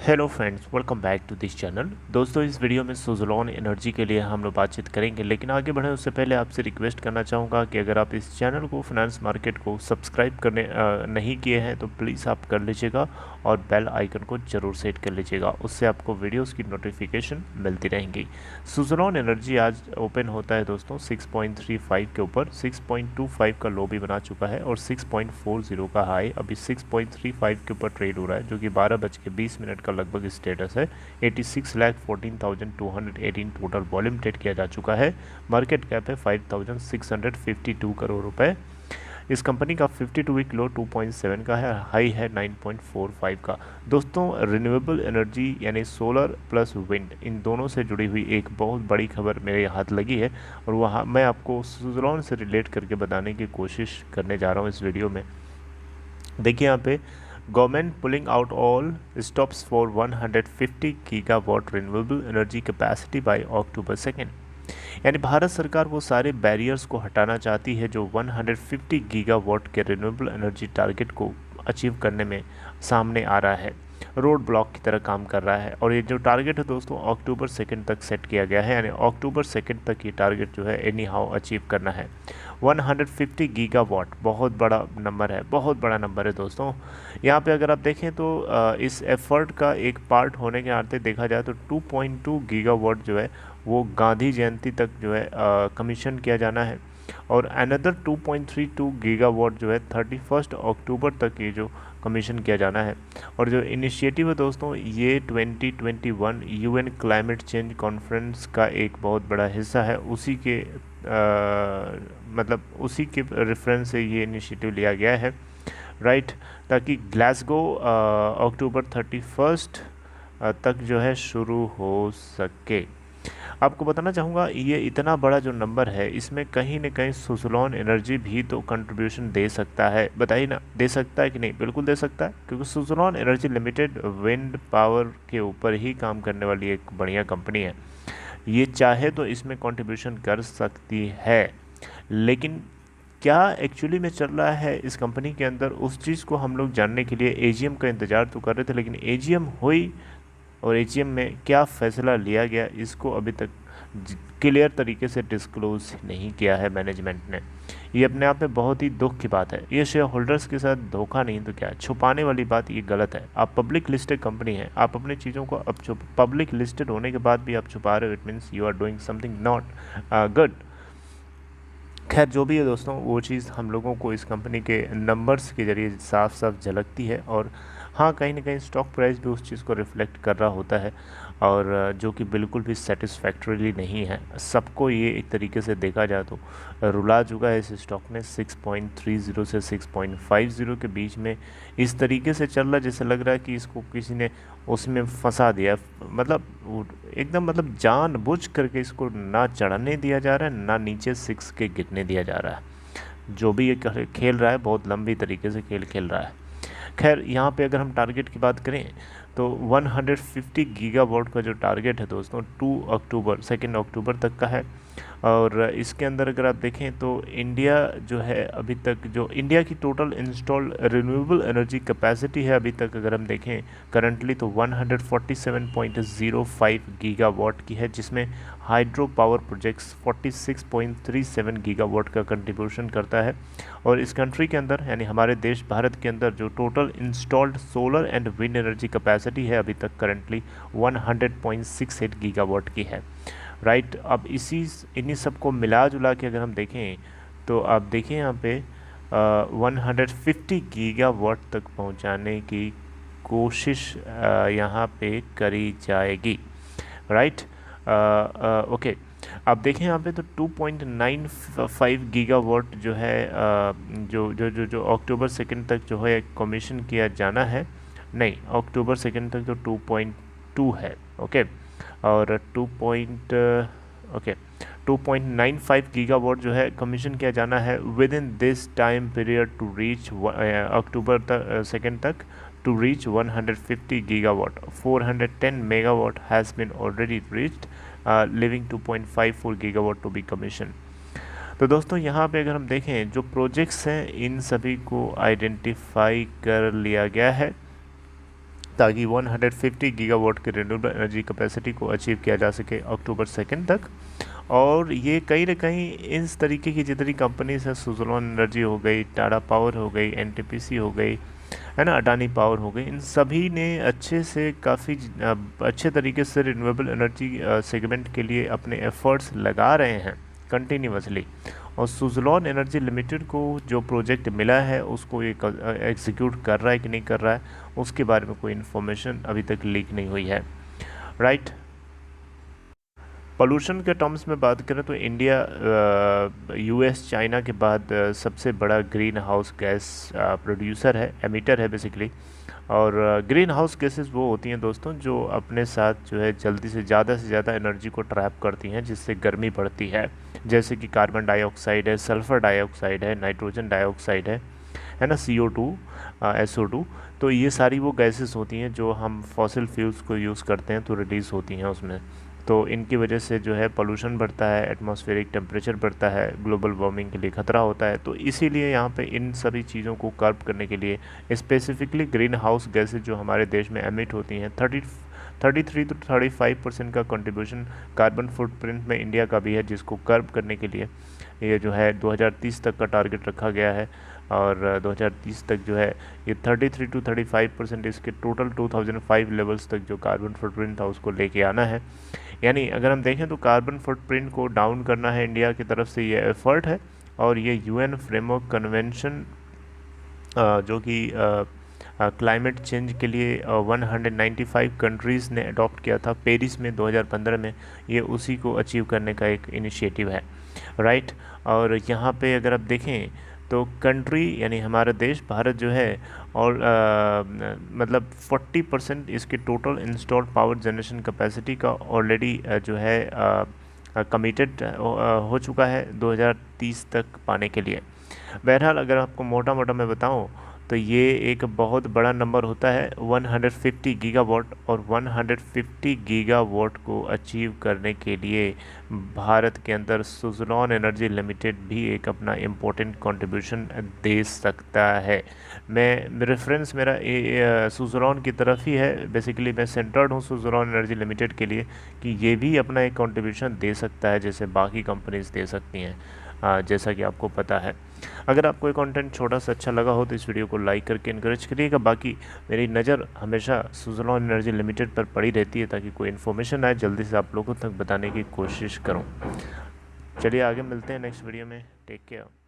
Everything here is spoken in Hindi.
Hello friends, welcome back to this channel. दोस्तों, इस वीडियो में सुज़लोन एनर्जी के लिए हम लोग बातचीत करेंगे, लेकिन आगे बढ़े उससे पहले आपसे रिक्वेस्ट करना चाहूँगा कि अगर आप इस चैनल को फाइनेंस मार्केट को सब्सक्राइब करने नहीं किए हैं तो प्लीज़ आप कर लीजिएगा और बेल आइकन को ज़रूर सेट कर लीजिएगा। उससे आपको वीडियोज़ की नोटिफिकेशन मिलती रहेंगी। सुज़लोन एनर्जी आज ओपन होता है दोस्तों 6.35 के ऊपर, 6.25 का लो भी बना चुका है और 6.40 का हाई अभी 6.35 के ऊपर ट्रेड हो रहा है, जो कि 12:20 का लगभग स्टेटस है। 86,14,218 टोटल वॉल्यूम ट्रेड किया जा चुका है। मार्केट कैप है 5,652 करोड़ रुपए। इस कंपनी का 52 वीक लो 2.7 का है, हाई है 9.45 का। दोस्तों, रिन्यूएबल एनर्जी यानी सोलर प्लस विंड, इन दोनों से जुड़ी हुई एक बहुत बड़ी खबर मेरे हाथ लगी है और वहाँ मैं आपको सुज़लोन से रिलेट करके बताने की कोशिश करने जा रहा हूँ इस वीडियो में। देखिए यहाँ पे, government pulling out all stops for 150 gigawatt renewable energy capacity by October 2। यानी भारत सरकार वो सारे बैरियर्स को हटाना चाहती है जो 150 गीगावाट के रिन्यूएबल एनर्जी टारगेट को अचीव करने में सामने आ रहा है, रोड ब्लॉक की तरह काम कर रहा है। और ये जो टारगेट है दोस्तों अक्टूबर 2 तक सेट किया गया है, यानी अक्टूबर 2 तक ये टारगेट जो है एनी हाउ अचीव करना है। 150 गीगावाट बहुत बड़ा नंबर है, बहुत बड़ा नंबर है दोस्तों। यहाँ पे अगर आप देखें तो इस एफर्ट का एक पार्ट होने के नाते देखा जाए तो 2.2 गीगावाट जो है वो गांधी जयंती तक जो है कमीशन किया जाना है और अनदर 2.32 गीगावाट जो है 31 अक्टूबर तक ये जो कमीशन किया जाना है। और जो इनिशिएटिव है दोस्तों, ये 2021 यूएन क्लाइमेट चेंज कॉन्फ्रेंस का एक बहुत बड़ा हिस्सा है। उसी के उसी के रेफरेंस से ये इनिशिएटिव लिया गया है, राइट, ताकि ग्लासगो अक्टूबर 31 तक जो है शुरू हो सके। आपको बताना चाहूँगा, ये इतना बड़ा जो नंबर है इसमें कहीं ना कहीं सुज़लोन एनर्जी भी तो कंट्रीब्यूशन दे सकता है। बताइए ना, दे सकता है कि नहीं? बिल्कुल दे सकता है, क्योंकि Suzlon energy limited wind power के ऊपर ही काम करने वाली एक बढ़िया कंपनी है। ये चाहे तो इसमें कंट्रीब्यूशन कर सकती है, लेकिन क्या एक्चुअली में चल रहा है इस कंपनी के अंदर, उस चीज़ को हम लोग जानने के लिए एजीएम का इंतज़ार तो कर रहे थे, लेकिन एजीएम हुई और एजीएम में क्या फ़ैसला लिया गया इसको अभी तक क्लियर तरीके से डिस्क्लोज नहीं किया है मैनेजमेंट ने। ये अपने आप में बहुत ही दुख की बात है। ये शेयर होल्डर्स के साथ धोखा नहीं तो क्या, छुपाने वाली बात ये गलत है। आप पब्लिक लिस्टेड कंपनी है, आप अपनी चीज़ों को अब पब्लिक लिस्टेड होने के बाद भी आप छुपा रहे हो, it means you are doing something not good. खैर, जो भी है दोस्तों, वो चीज़ हम लोगों को इस कंपनी के नंबर्स के ज़रिए साफ साफ झलकती है और हाँ, कहीं ना कहीं स्टॉक प्राइस भी उस चीज़ को रिफ्लेक्ट कर रहा होता है, और जो कि बिल्कुल भी सेटिस्फैक्टरीली नहीं है। सबको ये एक तरीके से देखा जाए तो रुला चुका है इस स्टॉक ने। 6.30 से 6.50 के बीच में इस तरीके से चल रहा है जैसे लग रहा है कि इसको किसी ने उसमें फंसा दिया, एकदम जानबूझ करके इसको ना चढ़ने दिया जा रहा है, ना नीचे 6 के गिरने दिया जा रहा है। जो भी ये खेल रहा है बहुत लंबी तरीके से खेल रहा है। खैर, यहाँ पे अगर हम टारगेट की बात करें तो 150 गीगावाट का जो टारगेट है दोस्तों 2 अक्टूबर तक का है। और इसके अंदर अगर आप देखें तो इंडिया जो है अभी तक, जो इंडिया की total installed renewable energy capacity है अभी तक अगर हम देखें करंटली तो 147.05 गीगावाट की है, जिसमें हाइड्रो पावर प्रोजेक्ट्स 46.37 गीगावाट का कंट्रीब्यूशन करता है। और इस कंट्री के अंदर यानी हमारे देश भारत के अंदर जो total installed solar and wind energy capacity है अभी तक करंटली 100.68 गीगावाट की है, राइट। अब इन्हीं सब को मिला जुला के अगर हम देखें तो आप देखें यहाँ पे 150 गीगावाट तक पहुँचाने की कोशिश यहाँ पे करी जाएगी, राइट। ओके, आप देखें यहाँ पे तो 2.95 गीगावाट जो है जो अक्टूबर 2 तक जो है कमीशन किया जाना है। नहीं, अक्टूबर 2 तक तो 2.2 है, ओके। और 2.95 गीगावाट जो है कमीशन किया जाना है within this time period to reach October 2 तक to reach 150 gigawatt. 410 megawatt has been already reached, living 2.54 gigawatt to be commission. तो दोस्तों, यहाँ पे अगर हम देखें जो प्रोजेक्ट्स हैं इन सभी को आइडेंटिफाई कर लिया गया है। ताकि 150 गीगावाट की रिन्यूएबल एनर्जी कैपेसिटी को अचीव किया जा सके अक्टूबर 2 तक। और ये कहीं ना कहीं इस तरीके की जितनी कंपनीज है, सुज़लोन एनर्जी हो गई, टाटा पावर हो गई, एनटीपीसी हो गई, है ना, अडानी पावर हो गई, इन सभी ने अच्छे से काफ़ी अच्छे तरीके से रिन्यूएबल एनर्जी सेगमेंट के लिए अपने एफर्ट्स लगा रहे हैं कंटिन्यूसली। और सुज़लोन एनर्जी लिमिटेड को जो प्रोजेक्ट मिला है उसको ये एग्जीक्यूट कर रहा है कि नहीं कर रहा है, उसके बारे में कोई इन्फॉर्मेशन अभी तक लीक नहीं हुई है, राइट। पोल्यूशन के टर्म्स में बात करें तो इंडिया यूएस चाइना के बाद सबसे बड़ा ग्रीन हाउस गैस प्रोड्यूसर है, एमिटर है बेसिकली। और ग्रीन हाउस गैसेस वो होती हैं दोस्तों जो अपने साथ जो है जल्दी से ज़्यादा एनर्जी को ट्रैप करती हैं, जिससे गर्मी बढ़ती है, जैसे कि कार्बन डाइऑक्साइड है, सल्फ़र डाइऑक्साइड है, नाइट्रोजन डाइऑक्साइड है ना, CO2, SO2। तो ये सारी वो गैसेस होती हैं जो हम फॉसिल फ्यूल्स को यूज़ करते हैं तो रिलीज़ होती हैं उसमें। तो इनकी वजह से जो है पोल्यूशन बढ़ता है, एटमॉस्फेरिक टेम्परेचर बढ़ता है, ग्लोबल वार्मिंग के लिए खतरा होता है। तो इसीलिए यहाँ पे इन सभी चीज़ों को कर्ब करने के लिए स्पेसिफिकली ग्रीन हाउस गैसेज जो हमारे देश में एमिट होती हैं, 33 to 35% का कंट्रीब्यूशन कार्बन फुटप्रिंट में इंडिया का भी है, जिसको कर्ब करने के लिए ये जो है 2030 तक का टारगेट रखा गया है। और 2030 तक जो है ये 33 to 35% इसके टोटल 2005 लेवल्स तक जो कार्बन फुटप्रिंट था उसको लेके आना है। यानी अगर हम देखें तो कार्बन फुटप्रिंट को डाउन करना है इंडिया की तरफ से, ये एफर्ट है। और ये UN फ्रेमवर्क कन्वेंशन जो कि क्लाइमेट चेंज के लिए 195 कंट्रीज़ ने अडॉप्ट किया था पेरिस में 2015 में, ये उसी को अचीव करने का एक इनिशिएटिव है, राइट। और यहाँ पे अगर आप देखें तो कंट्री यानी हमारा देश भारत जो है, और मतलब 40% इसके total installed power generation capacity का ऑलरेडी जो है कमिटेड हो चुका है 2030 तक पाने के लिए। बहरहाल अगर आपको मोटा मोटा मैं बताऊं तो ये एक बहुत बड़ा नंबर होता है 150 गीगावाट। और 150 गीगावाट को अचीव करने के लिए भारत के अंदर सुज़लोन एनर्जी लिमिटेड भी एक अपना इम्पोर्टेंट कंट्रीब्यूशन दे सकता है। मैं रेफरेंस मेरा सुज़लोन की तरफ ही है, बेसिकली मैं सेंटर्ड हूँ सुज़लोन एनर्जी लिमिटेड के लिए कि ये भी अपना एक कंट्रीब्यूशन दे सकता है जैसे बाकी कंपनीज दे सकती हैं, जैसा कि आपको पता है। अगर आपको ये कंटेंट छोटा सा अच्छा लगा हो तो इस वीडियो को लाइक करके इनकरेज करिएगा। बाकी मेरी नज़र हमेशा सुज़लोन एनर्जी लिमिटेड पर पड़ी रहती है, ताकि कोई इन्फॉर्मेशन आए जल्दी से आप लोगों तक बताने की कोशिश करूं। चलिए आगे मिलते हैं नेक्स्ट वीडियो में, टेक केयर।